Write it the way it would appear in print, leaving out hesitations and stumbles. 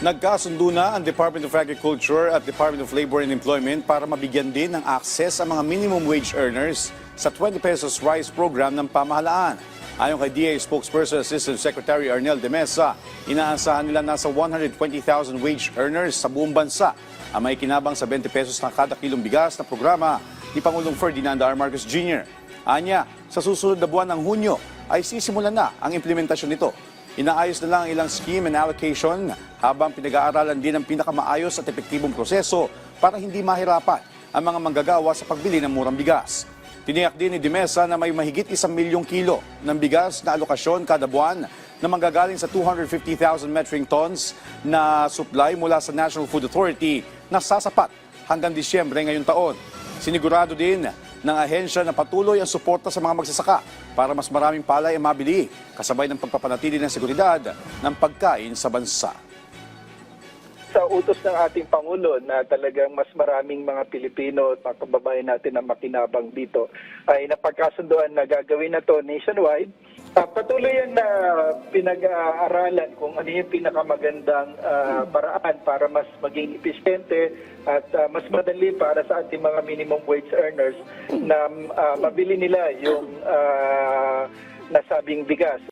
Nagkasundo na ang Department of Agriculture at Department of Labor and Employment para mabigyan din ng access ang mga minimum wage earners sa 20 pesos rice program ng pamahalaan. Ayon kay DA Spokesperson Assistant Secretary Arnel de Mesa, inaasahan nila nasa 120,000 wage earners sa buong bansa ang may kinabang sa 20 pesos na kada kilong bigas na programa ni Pangulong Ferdinand R. Marcos Jr. Anya, sa susunod na buwan ng Hunyo ay sisimulan na ang implementasyon nito. Inaayos na lang ang ilang scheme and allocation habang pinag-aaralan din ang pinakamaayos at epektibong proseso para hindi mahirapan ang mga manggagawa sa pagbili ng murang bigas. Tiniyak din ni De Mesa na may mahigit 1 milyong kilo ng bigas na alokasyon kada buwan na manggagaling sa 250,000 metric tons na supply mula sa National Food Authority na sasapat hanggang Disyembre ngayong taon. Sinigurado din ng ahensya na patuloy ang suporta sa mga magsasaka para mas maraming palay ang mabili, kasabay ng pagpapanatili ng seguridad ng pagkain sa bansa. Sa utos ng ating Pangulo na talagang mas maraming mga Pilipino at mga kababayan natin na makinabang dito, ay napagkasunduan na gagawin na to nationwide. Patuloy yan na pinag-aaralan kung ano yung pinakamagandang paraan para mas maging episyente at mas madali para sa ating mga minimum wage earners na mabili nila yung nasabing bigas.